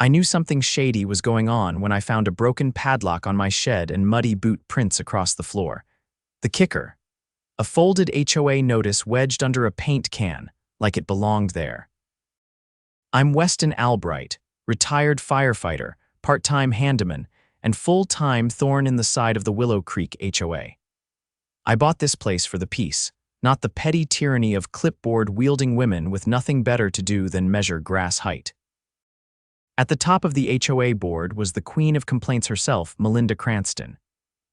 I knew something shady was going on when I found a broken padlock on my shed and muddy boot prints across the floor. The kicker: a folded HOA notice wedged under a paint can, like it belonged there. I'm Weston Albright, retired firefighter, part-time handyman, and full-time thorn in the side of the Willow Creek HOA. I bought this place for the peace, not the petty tyranny of clipboard-wielding women with nothing better to do than measure grass height. At the top of the HOA board was the queen of complaints herself, Melinda Cranston.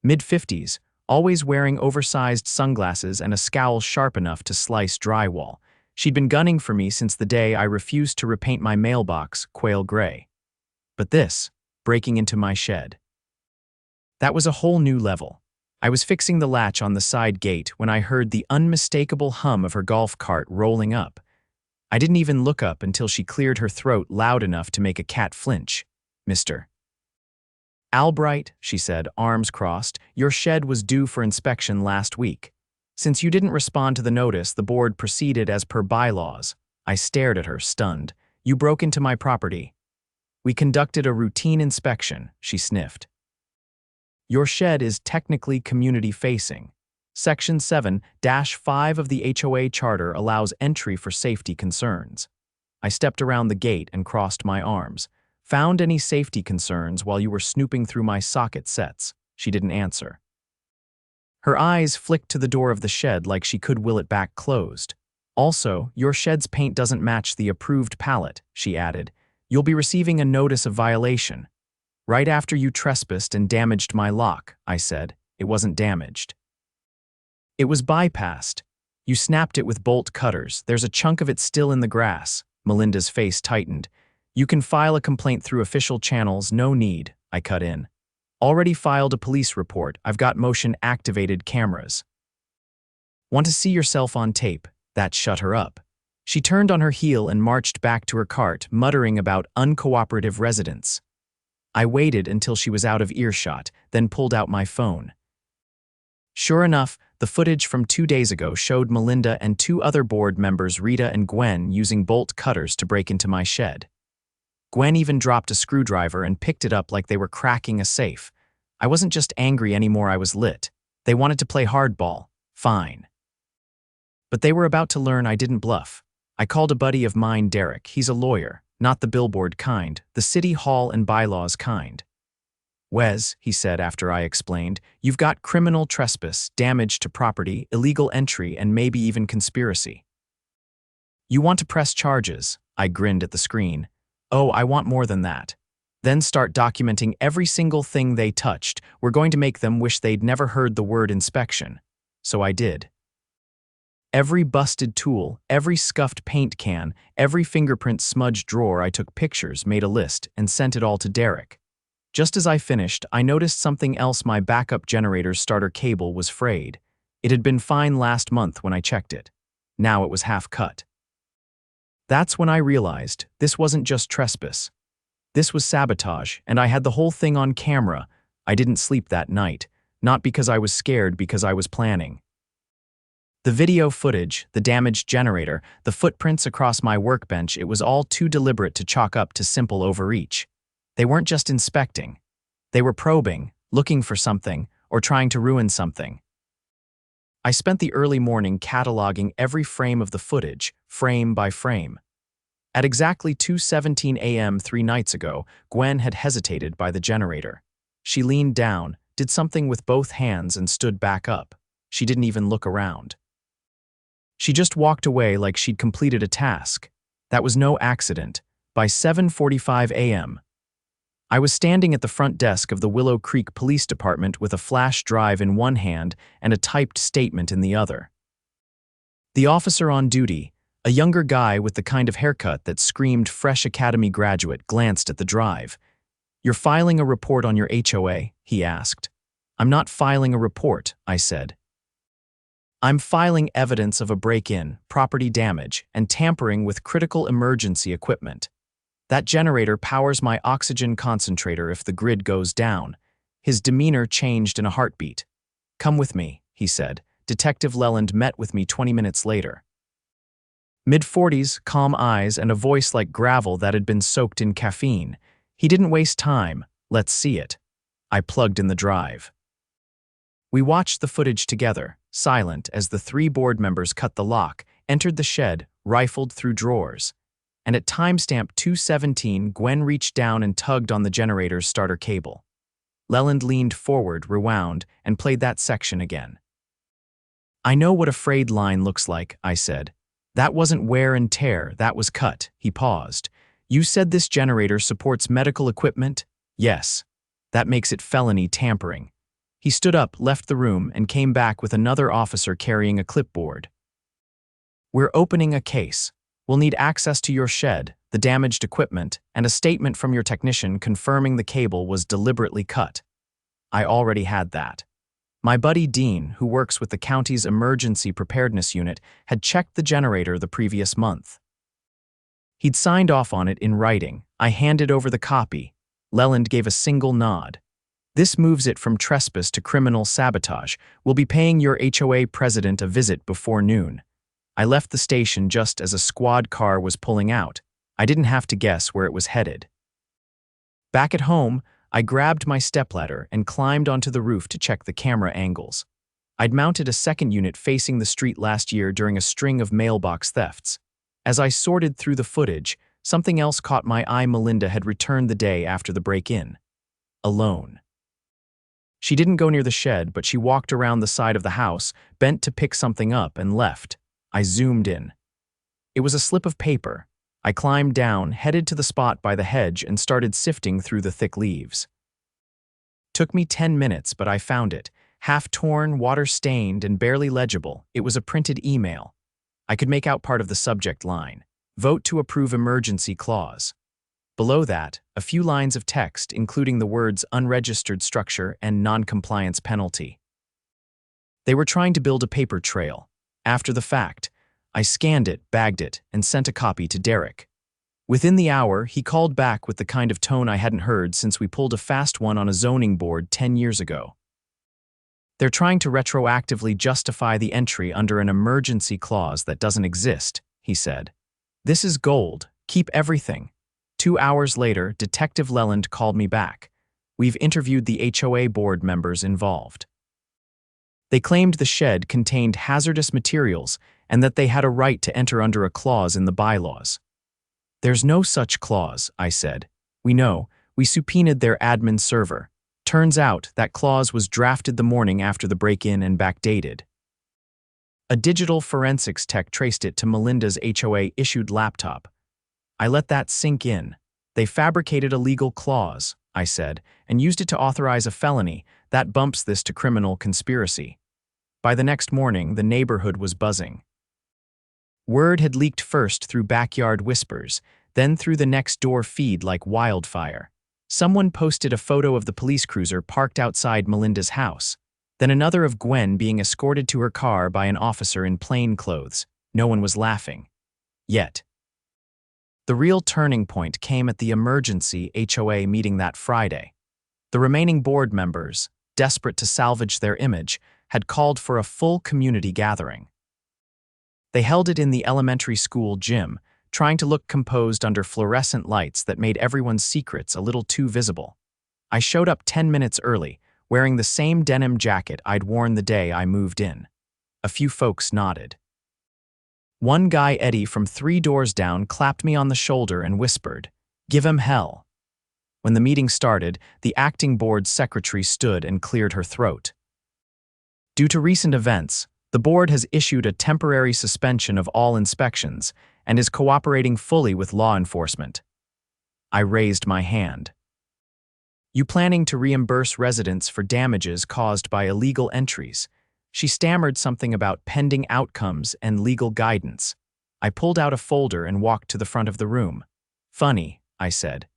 Mid-50s, always wearing oversized sunglasses and a scowl sharp enough to slice drywall. She'd been gunning for me since the day I refused to repaint my mailbox quail gray. But this, breaking into my shed, that was a whole new level. I was fixing the latch on the side gate when I heard the unmistakable hum of her golf cart rolling up. I didn't even look up until she cleared her throat loud enough to make a cat flinch. "Mr. Albright," she said, arms crossed, "your shed was due for inspection last week. Since you didn't respond to the notice, the board proceeded as per bylaws." I stared at her, stunned. "You broke into my property." "We conducted a routine inspection," she sniffed. "Your shed is technically community-facing. Section 7-5 of the HOA Charter allows entry for safety concerns." I stepped around the gate and crossed my arms. "Found any safety concerns while you were snooping through my socket sets?" She didn't answer. Her eyes flicked to the door of the shed like she could will it back closed. "Also, your shed's paint doesn't match the approved palette," she added. "You'll be receiving a notice of violation." "Right after you trespassed and damaged my lock," I said. "It wasn't damaged. It was bypassed. You snapped it with bolt cutters. There's a chunk of it still in the grass." Melinda's face tightened. "You can file a complaint through official channels, no need," I cut in. "Already filed a police report. I've got motion-activated cameras." "Want to see yourself on tape?" That shut her up. She turned on her heel and marched back to her cart, muttering about uncooperative residents. I waited until she was out of earshot, then pulled out my phone. Sure enough, the footage from 2 days ago showed Melinda and 2 other board members, Rita and Gwen, using bolt cutters to break into my shed. Gwen even dropped a screwdriver and picked it up like they were cracking a safe. I wasn't just angry anymore, I was lit. They wanted to play hardball. Fine. But they were about to learn I didn't bluff. I called a buddy of mine, Derek. He's a lawyer, not the billboard kind, the city hall and bylaws kind. "Wes," he said after I explained, "you've got criminal trespass, damage to property, illegal entry, and maybe even conspiracy. You want to press charges." I grinned at the screen. "Oh, I want more than that. Then start documenting every single thing they touched. We're going to make them wish they'd never heard the word inspection." So I did. Every busted tool, every scuffed paint can, every fingerprint smudged drawer, I took pictures, made a list, and sent it all to Derek. Just as I finished, I noticed something else. My backup generator's starter cable was frayed. It had been fine last month when I checked it. Now it was half cut. That's when I realized this wasn't just trespass. This was sabotage, and I had the whole thing on camera. I didn't sleep that night, not because I was scared, because I was planning. The video footage, the damaged generator, the footprints across my workbench, it was all too deliberate to chalk up to simple overreach. They weren't just inspecting. They were probing, looking for something, or trying to ruin something. I spent the early morning cataloging every frame of the footage, frame by frame. At exactly 2:17 a.m. 3 nights ago, Gwen had hesitated by the generator. She leaned down, did something with both hands, and stood back up. She didn't even look around. She just walked away like she'd completed a task. That was no accident. By 7:45 a.m., I was standing at the front desk of the Willow Creek Police Department with a flash drive in one hand and a typed statement in the other. The officer on duty, a younger guy with the kind of haircut that screamed fresh academy graduate, glanced at the drive. "You're filing a report on your HOA?" he asked. "I'm not filing a report," I said. "I'm filing evidence of a break-in, property damage, and tampering with critical emergency equipment. That generator powers my oxygen concentrator if the grid goes down." His demeanor changed in a heartbeat. "Come with me," he said. Detective Leland met with me 20 minutes later. Mid-40s, calm eyes, and a voice like gravel that had been soaked in caffeine. He didn't waste time. Let's see it. I plugged in the drive. We watched the footage together, silent, as the 3 board members cut the lock, entered the shed, rifled through drawers. And at timestamp 2:17, Gwen reached down and tugged on the generator's starter cable. Leland leaned forward, rewound, and played that section again. "I know what a frayed line looks like," I said. "That wasn't wear and tear, that was cut." He paused. "You said this generator supports medical equipment?" "Yes. That makes it felony tampering." He stood up, left the room, and came back with another officer carrying a clipboard. "We're opening a case. We'll need access to your shed, the damaged equipment, and a statement from your technician confirming the cable was deliberately cut." I already had that. My buddy Dean, who works with the county's emergency preparedness unit, had checked the generator the previous month. He'd signed off on it in writing. I handed over the copy. Leland gave a single nod. "This moves it from trespass to criminal sabotage. We'll be paying your HOA president a visit before noon." I left the station just as a squad car was pulling out. I didn't have to guess where it was headed. Back at home, I grabbed my stepladder and climbed onto the roof to check the camera angles. I'd mounted a second unit facing the street last year during a string of mailbox thefts. As I sorted through the footage, something else caught my eye. Melinda had returned the day after the break-in. Alone. She didn't go near the shed, but she walked around the side of the house, bent to pick something up, and left. I zoomed in. It was a slip of paper. I climbed down, headed to the spot by the hedge, and started sifting through the thick leaves. Took me 10 minutes, but I found it. Half-torn, water-stained, and barely legible, it was a printed email. I could make out part of the subject line. "Vote to approve emergency clause." Below that, a few lines of text, including the words "unregistered structure" and "non-compliance penalty." They were trying to build a paper trail. After the fact, I scanned it, bagged it, and sent a copy to Derek. Within the hour, he called back with the kind of tone I hadn't heard since we pulled a fast one on a zoning board 10 years ago. "They're trying to retroactively justify the entry under an emergency clause that doesn't exist," he said. "This is gold. Keep everything." 2 hours later, Detective Leland called me back. "We've interviewed the HOA board members involved. They claimed the shed contained hazardous materials and that they had a right to enter under a clause in the bylaws." "There's no such clause," I said. "We know. We subpoenaed their admin server. Turns out that clause was drafted the morning after the break-in and backdated. A digital forensics tech traced it to Melinda's HOA-issued laptop." I let that sink in. "They fabricated a legal clause," I said, "and used it to authorize a felony. That bumps this to criminal conspiracy." By the next morning, the neighborhood was buzzing. Word had leaked first through backyard whispers, then through the next-door feed like wildfire. Someone posted a photo of the police cruiser parked outside Melinda's house, then another of Gwen being escorted to her car by an officer in plain clothes. No one was laughing. Yet. The real turning point came at the emergency HOA meeting that Friday. The remaining board members, desperate to salvage their image, had called for a full community gathering. They held it in the elementary school gym, trying to look composed under fluorescent lights that made everyone's secrets a little too visible. I showed up 10 minutes early, wearing the same denim jacket I'd worn the day I moved in. A few folks nodded. One guy, Eddie, from 3 doors down, clapped me on the shoulder and whispered, "Give him hell." When the meeting started, the acting board secretary stood and cleared her throat. "Due to recent events, the board has issued a temporary suspension of all inspections and is cooperating fully with law enforcement." I raised my hand. "You planning to reimburse residents for damages caused by illegal entries?" She stammered something about pending outcomes and legal guidance. I pulled out a folder and walked to the front of the room. "Funny," I said.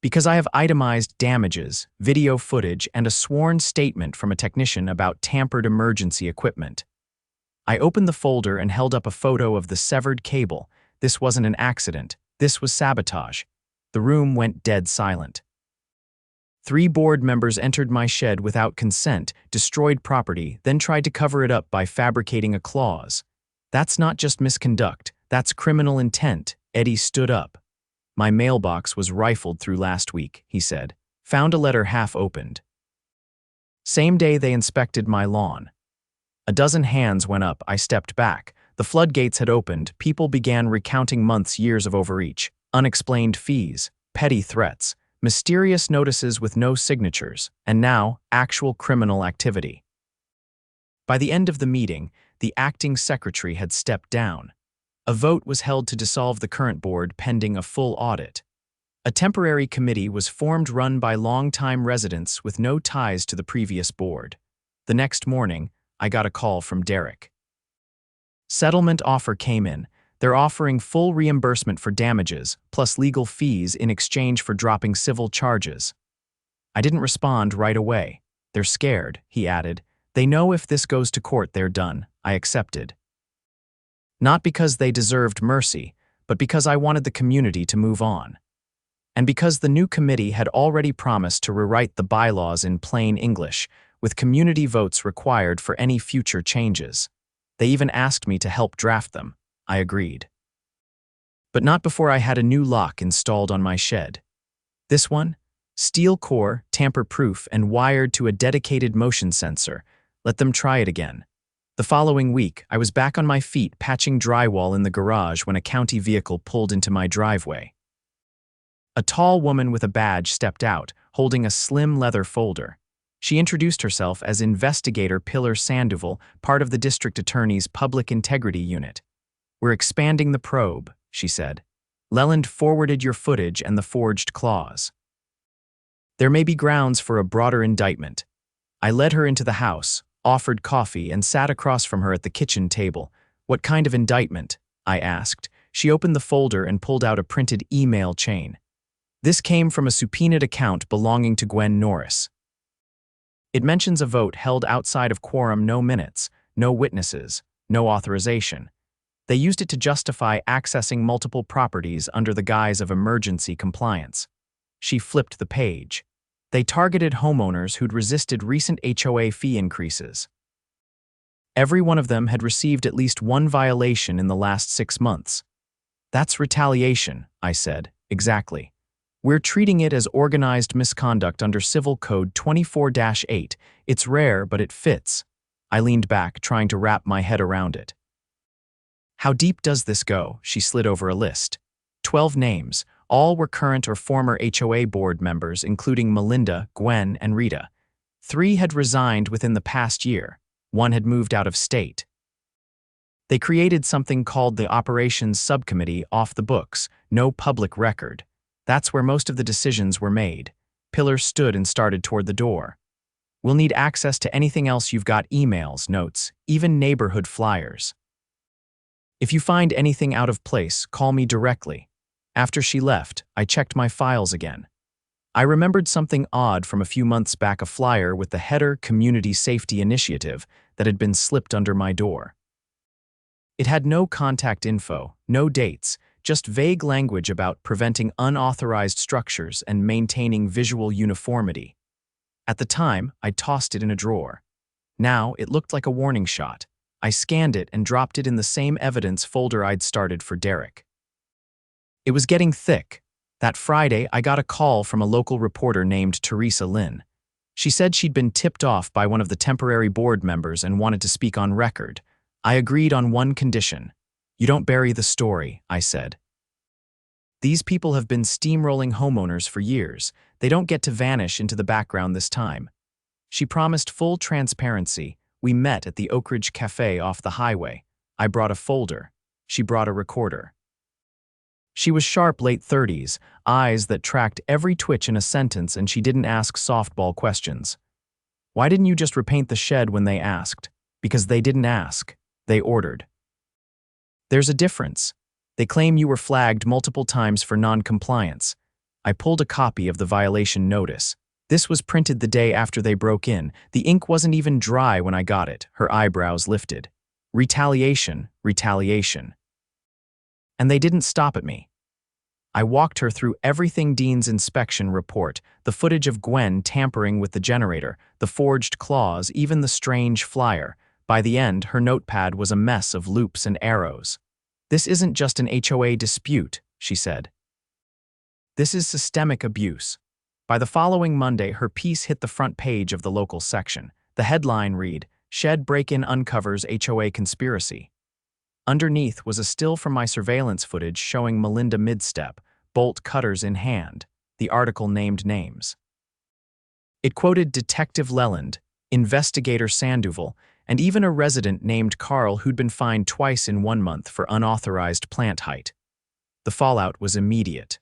"Because I have itemized damages, video footage, and a sworn statement from a technician about tampered emergency equipment." I opened the folder and held up a photo of the severed cable. This wasn't an accident. This was sabotage. The room went dead silent. 3 board members entered my shed without consent, destroyed property, then tried to cover it up by fabricating a clause. "That's not just misconduct, that's criminal intent." Eddie stood up. My mailbox was rifled through last week, he said. Found a letter half opened. Same day they inspected my lawn. A dozen hands went up, I stepped back. The floodgates had opened, people began recounting months, years of overreach, unexplained fees, petty threats, mysterious notices with no signatures, and now, actual criminal activity. By the end of the meeting, the acting secretary had stepped down. A vote was held to dissolve the current board pending a full audit. A temporary committee was formed run by longtime residents with no ties to the previous board. The next morning, I got a call from Derek. Settlement offer came in. They're offering full reimbursement for damages, plus legal fees in exchange for dropping civil charges. I didn't respond right away. They're scared, he added. They know if this goes to court, they're done. I accepted. Not because they deserved mercy, but because I wanted the community to move on. And because the new committee had already promised to rewrite the bylaws in plain English, with community votes required for any future changes. They even asked me to help draft them. I agreed. But not before I had a new lock installed on my shed. This one? Steel core, tamper-proof, and wired to a dedicated motion sensor. Let them try it again. The following week, I was back on my feet patching drywall in the garage when a county vehicle pulled into my driveway. A tall woman with a badge stepped out, holding a slim leather folder. She introduced herself as Investigator Pilar Sandoval, part of the district attorney's Public Integrity Unit. We're expanding the probe, she said. Leland forwarded your footage and the forged clause. There may be grounds for a broader indictment. I led her into the house, offered coffee, and sat across from her at the kitchen table. What kind of indictment? I asked. She opened the folder and pulled out a printed email chain. This came from a subpoenaed account belonging to Gwen Norris. It mentions a vote held outside of quorum, no minutes, no witnesses, no authorization. They used it to justify accessing multiple properties under the guise of emergency compliance. She flipped the page. They targeted homeowners who'd resisted recent HOA fee increases. Every one of them had received at least one violation in the last 6 months. That's retaliation, I said. Exactly. We're treating it as organized misconduct under Civil Code 24-8. It's rare, but it fits. I leaned back, trying to wrap my head around it. How deep does this go? She slid over a list. 12 names. All were current or former HOA board members, including Melinda, Gwen, and Rita. 3 had resigned within the past year. 1 had moved out of state. They created something called the Operations Subcommittee, off the books, no public record. That's where most of the decisions were made. Pilar stood and started toward the door. We'll need access to anything else you've got: emails, notes, even neighborhood flyers. If you find anything out of place, call me directly. After she left, I checked my files again. I remembered something odd from a few months back, a flyer with the header Community Safety Initiative that had been slipped under my door. It had no contact info, no dates, just vague language about preventing unauthorized structures and maintaining visual uniformity. At the time, I tossed it in a drawer. Now, it looked like a warning shot. I scanned it and dropped it in the same evidence folder I'd started for Derek. It was getting thick. That Friday, I got a call from a local reporter named Teresa Lynn. She said she'd been tipped off by one of the temporary board members and wanted to speak on record. I agreed on one condition. You don't bury the story, I said. These people have been steamrolling homeowners for years. They don't get to vanish into the background this time. She promised full transparency. We met at the Oak Ridge Cafe off the highway. I brought a folder. She brought a recorder. She was sharp, late 30s, eyes that tracked every twitch in a sentence, and she didn't ask softball questions. Why didn't you just repaint the shed when they asked? Because they didn't ask. They ordered. There's a difference. They claim you were flagged multiple times for non-compliance. I pulled a copy of the violation notice. This was printed the day after they broke in. The ink wasn't even dry when I got it. Her eyebrows lifted. Retaliation, retaliation. And they didn't stop at me. I walked her through everything: Dean's inspection report, the footage of Gwen tampering with the generator, the forged clause, even the strange flyer. By the end, her notepad was a mess of loops and arrows. This isn't just an HOA dispute, she said. This is systemic abuse. By the following Monday, her piece hit the front page of the local section. The headline read, "Shed Break-In Uncovers HOA Conspiracy." Underneath was a still from my surveillance footage showing Melinda mid-step, bolt cutters in hand. The article named names. It quoted Detective Leland, Investigator Sandoval, and even a resident named Carl who'd been fined twice in 1 month for unauthorized plant height. The fallout was immediate.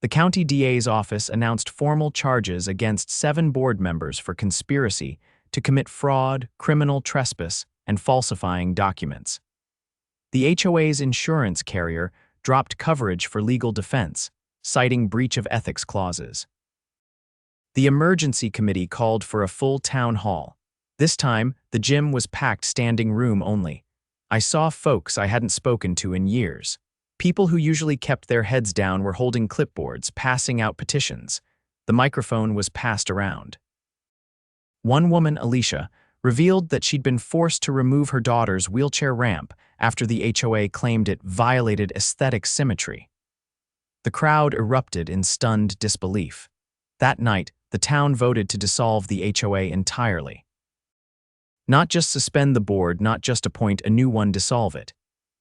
The county DA's office announced formal charges against 7 board members for conspiracy to commit fraud, criminal trespass, and falsifying documents. The HOA's insurance carrier dropped coverage for legal defense, citing breach of ethics clauses. The emergency committee called for a full town hall. This time, the gym was packed standing room only. I saw folks I hadn't spoken to in years. People who usually kept their heads down were holding clipboards, passing out petitions. The microphone was passed around. One woman, Alicia, revealed that she'd been forced to remove her daughter's wheelchair ramp after the HOA claimed it violated aesthetic symmetry. The crowd erupted in stunned disbelief. That night, the town voted to dissolve the HOA entirely. Not just suspend the board, not just appoint a new one, dissolve it.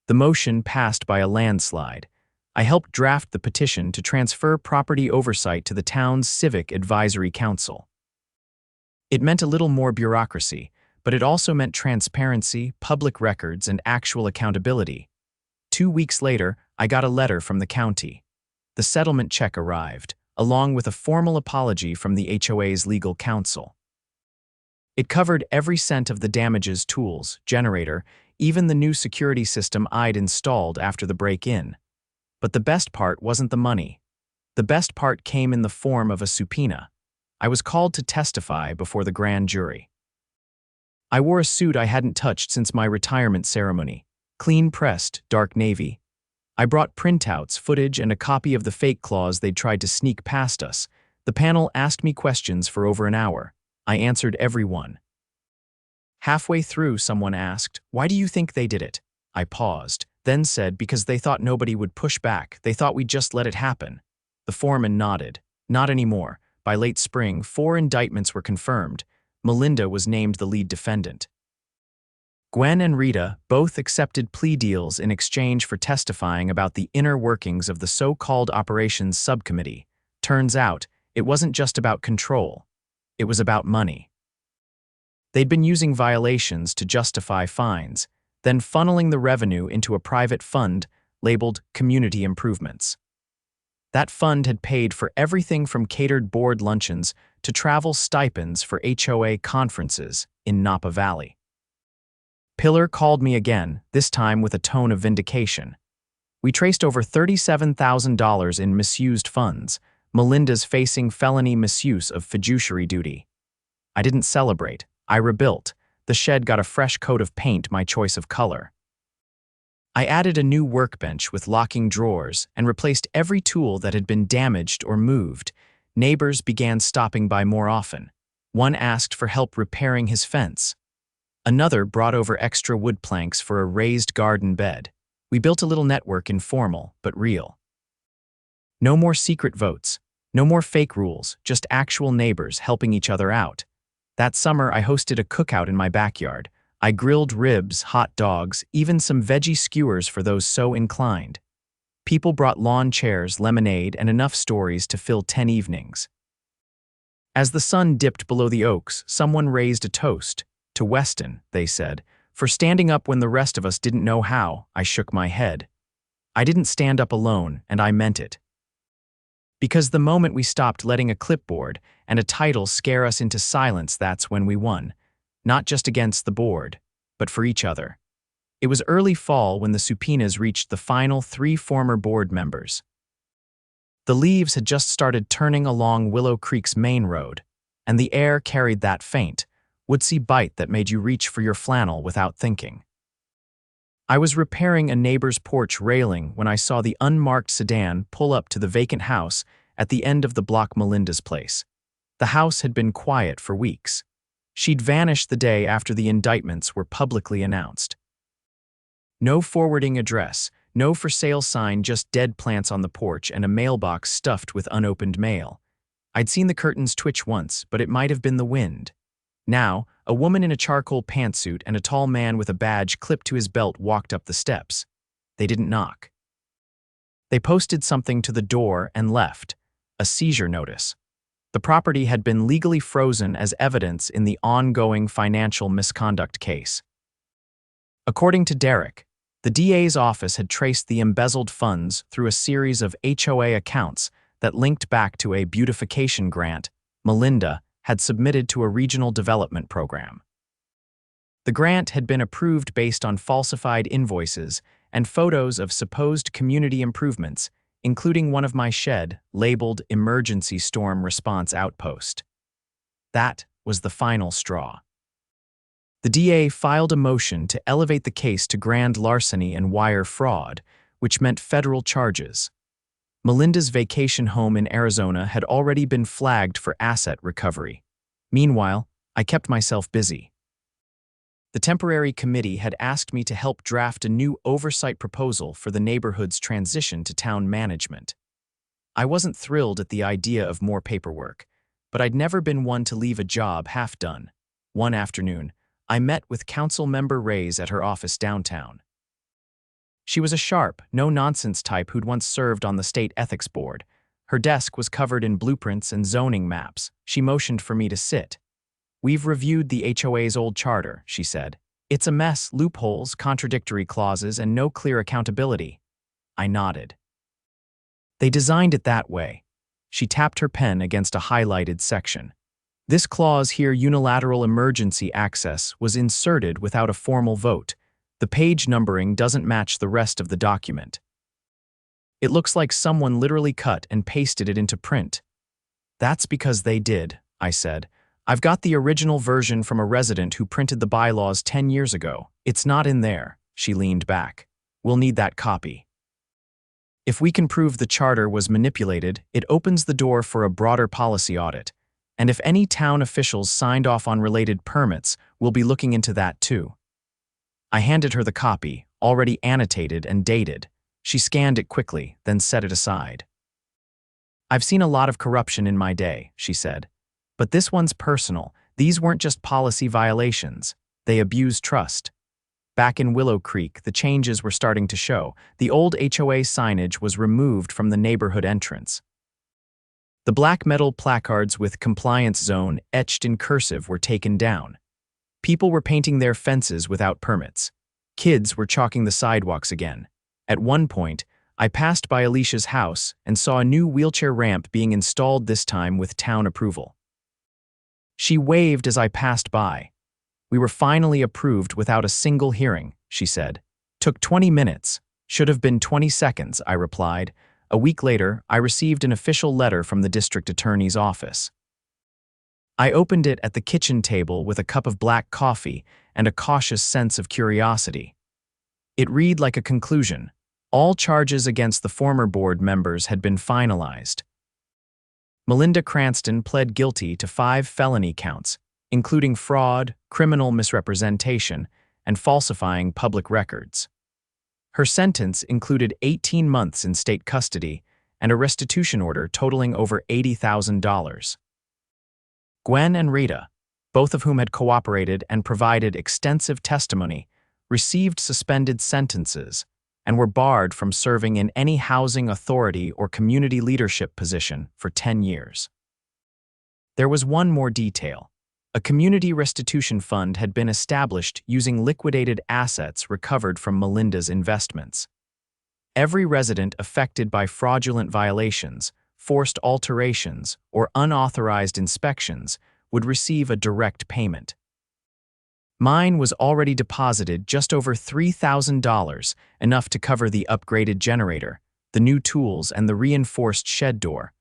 The motion passed by a landslide. I helped draft the petition to transfer property oversight to the town's Civic Advisory Council. It meant a little more bureaucracy, but it also meant transparency, public records, and actual accountability. 2 weeks later, I got a letter from the county. The settlement check arrived, along with a formal apology from the HOA's legal counsel. It covered every cent of the damages, tools, generator, even the new security system I'd installed after the break-in. But the best part wasn't the money. The best part came in the form of a subpoena. I was called to testify before the grand jury. I wore a suit I hadn't touched since my retirement ceremony, clean-pressed, dark navy. I brought printouts, footage, and a copy of the fake clause they'd tried to sneak past us. The panel asked me questions for over an hour. I answered every one. Halfway through, someone asked, "Why do you think they did it?" I paused, then said, "Because they thought nobody would push back. They thought we'd just let it happen." The foreman nodded. Not anymore. By late spring, 4 indictments were confirmed. Melinda was named the lead defendant. Gwen and Rita both accepted plea deals in exchange for testifying about the inner workings of the so-called Operations Subcommittee. Turns out, it wasn't just about control. It was about money. They'd been using violations to justify fines, then funneling the revenue into a private fund labeled Community Improvements. That fund had paid for everything from catered board luncheons to travel stipends for HOA conferences in Napa Valley. Pillar called me again, this time with a tone of vindication. We traced over $37,000 in misused funds. Melinda's facing felony misuse of fiduciary duty. I didn't celebrate. I rebuilt. The shed got a fresh coat of paint, my choice of color. I added a new workbench with locking drawers and replaced every tool that had been damaged or moved. Neighbors began stopping by more often. One asked for help repairing his fence. Another brought over extra wood planks for a raised garden bed. We built a little network, informal but real. No more secret votes, no more fake rules, just actual neighbors helping each other out. That summer, I hosted a cookout in my backyard. I grilled ribs, hot dogs, even some veggie skewers for those so inclined. People brought lawn chairs, lemonade, and enough stories to fill 10 evenings. As the sun dipped below the oaks, someone raised a toast. To Weston, they said, for standing up when the rest of us didn't know how. I shook my head. I didn't stand up alone, and I meant it. Because the moment we stopped letting a clipboard and a title scare us into silence, that's when we won. Not just against the board, but for each other. It was early fall when the subpoenas reached the final 3 former board members. The leaves had just started turning along Willow Creek's main road, and the air carried that faint, woodsy bite that made you reach for your flannel without thinking. I was repairing a neighbor's porch railing when I saw the unmarked sedan pull up to the vacant house at the end of the block, Melinda's place. The house had been quiet for weeks. She'd vanished the day after the indictments were publicly announced. No forwarding address, No for sale sign, just dead plants on the porch and a mailbox stuffed with unopened mail. I'd seen the curtains twitch once, but it might have been the wind. Now, a woman in a charcoal pantsuit and a tall man with a badge clipped to his belt walked up the steps. They didn't knock. They posted something to the door and left, a seizure notice. The property had been legally frozen as evidence in the ongoing financial misconduct case. According to Derek, the DA's office had traced the embezzled funds through a series of HOA accounts that linked back to a beautification grant Melinda had submitted to a regional development program. The grant had been approved based on falsified invoices and photos of supposed community improvements, including one of my shed labeled Emergency Storm Response Outpost. That was the final straw. The DA filed a motion to elevate the case to grand larceny and wire fraud, which meant federal charges. Melinda's vacation home in Arizona had already been flagged for asset recovery. Meanwhile, I kept myself busy. The temporary committee had asked me to help draft a new oversight proposal for the neighborhood's transition to town management. I wasn't thrilled at the idea of more paperwork, but I'd never been one to leave a job half done. One afternoon, I met with Council Member Reyes at her office downtown. She was a sharp, no-nonsense type who'd once served on the state ethics board. Her desk was covered in blueprints and zoning maps. She motioned for me to sit. "We've reviewed the HOA's old charter," she said. "It's a mess, loopholes, contradictory clauses, and no clear accountability." I nodded. "They designed it that way." She tapped her pen against a highlighted section. "This clause here, unilateral emergency access, was inserted without a formal vote. The page numbering doesn't match the rest of the document. It looks like someone literally cut and pasted it into print." "That's because they did," I said. "I've got the original version from a resident who printed the bylaws 10 years ago. It's not in there." She leaned back. "We'll need that copy." If we can prove the charter was manipulated, it opens the door for a broader policy audit. And if any town officials signed off on related permits, we'll be looking into that too. I handed her the copy, already annotated and dated. She scanned it quickly, then set it aside. "I've seen a lot of corruption in my day," she said. "But this one's personal. These weren't just policy violations. They abused trust." Back in Willow Creek, the changes were starting to show. The old HOA signage was removed from the neighborhood entrance. The black metal placards with "Compliance Zone" etched in cursive were taken down. People were painting their fences without permits. Kids were chalking the sidewalks again. At one point, I passed by Alicia's house and saw a new wheelchair ramp being installed, this time with town approval. She waved as I passed by. "We were finally approved without a single hearing," she said. "Took 20 minutes. Should have been 20 seconds, I replied. A week later, I received an official letter from the district attorney's office. I opened it at the kitchen table with a cup of black coffee and a cautious sense of curiosity. It read like a conclusion. All charges against the former board members had been finalized. Melinda Cranston pled guilty to 5 felony counts, including fraud, criminal misrepresentation, and falsifying public records. Her sentence included 18 months in state custody and a restitution order totaling over $80,000. Gwen and Rita, both of whom had cooperated and provided extensive testimony, received suspended sentences and were barred from serving in any housing authority or community leadership position for 10 years. There was one more detail. A community restitution fund had been established using liquidated assets recovered from Melinda's investments. Every resident affected by fraudulent violations, forced alterations, or unauthorized inspections would receive a direct payment. Mine was already deposited just over $3,000, enough to cover the upgraded generator, the new tools, and the reinforced shed door.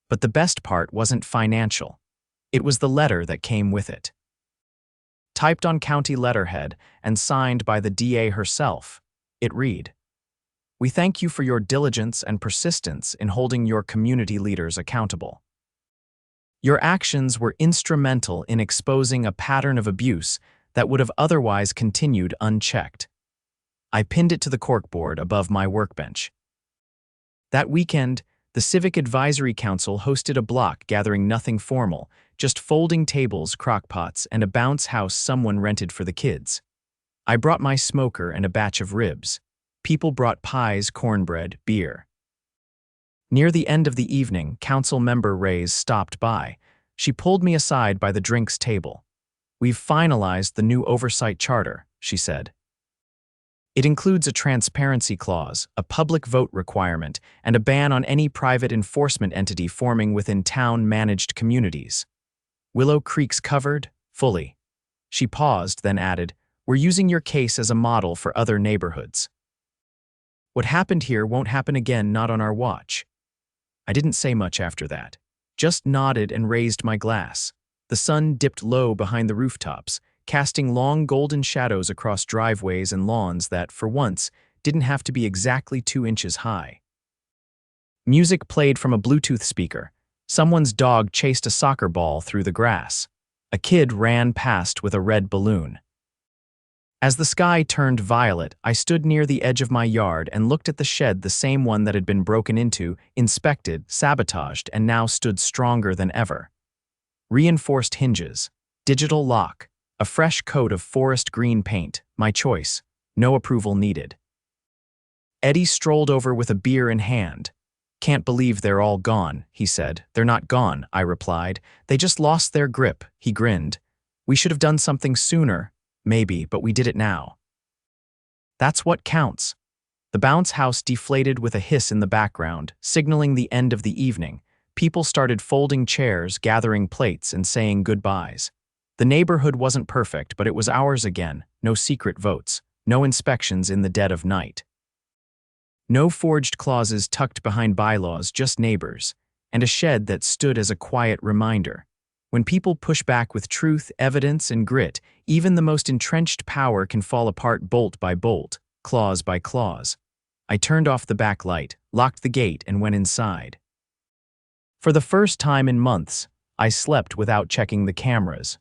But the best part wasn't financial. It was the letter that came with it. Typed on county letterhead and signed by the DA herself, it read, "We thank you for your diligence and persistence in holding your community leaders accountable. Your actions were instrumental in exposing a pattern of abuse that would have otherwise continued unchecked. I pinned it to the corkboard above my workbench. That weekend, the Civic Advisory Council hosted a block gathering nothing formal, just folding tables, crockpots, and a bounce house someone rented for the kids. I brought my smoker and a batch of ribs. People brought pies, cornbread, beer. Near the end of the evening, Council Member Reyes stopped by. She pulled me aside by the drinks table. "We've finalized the new oversight charter," she said. "It includes a transparency clause, a public vote requirement, and a ban on any private enforcement entity forming within town-managed communities. Willow Creek's covered, fully." She paused, then added, "We're using your case as a model for other neighborhoods. What happened here won't happen again, not on our watch." I didn't say much after that, just nodded and raised my glass. The sun dipped low behind the rooftops, casting long golden shadows across driveways and lawns that, for once, didn't have to be exactly 2 inches high. Music played from a Bluetooth speaker. Someone's dog chased a soccer ball through the grass. A kid ran past with a red balloon. As the sky turned violet, I stood near the edge of my yard and looked at the shed, the same one that had been broken into, inspected, sabotaged, and now stood stronger than ever. Reinforced hinges, digital lock, a fresh coat of forest green paint, my choice, no approval needed. Eddie strolled over with a beer in hand. "Can't believe they're all gone," he said. "They're not gone," I replied. "They just lost their grip," he grinned. "We should have done something sooner, maybe, but we did it now." That's what counts. The bounce house deflated with a hiss in the background, signaling the end of the evening. People started folding chairs, gathering plates, and saying goodbyes. The neighborhood wasn't perfect, but it was ours again. No secret votes, no inspections in the dead of night. No forged clauses tucked behind bylaws, just neighbors, and a shed that stood as a quiet reminder. When people push back with truth, evidence, and grit, even the most entrenched power can fall apart bolt by bolt, clause by clause. I turned off the back light, locked the gate, and went inside. For the first time in months, I slept without checking the cameras.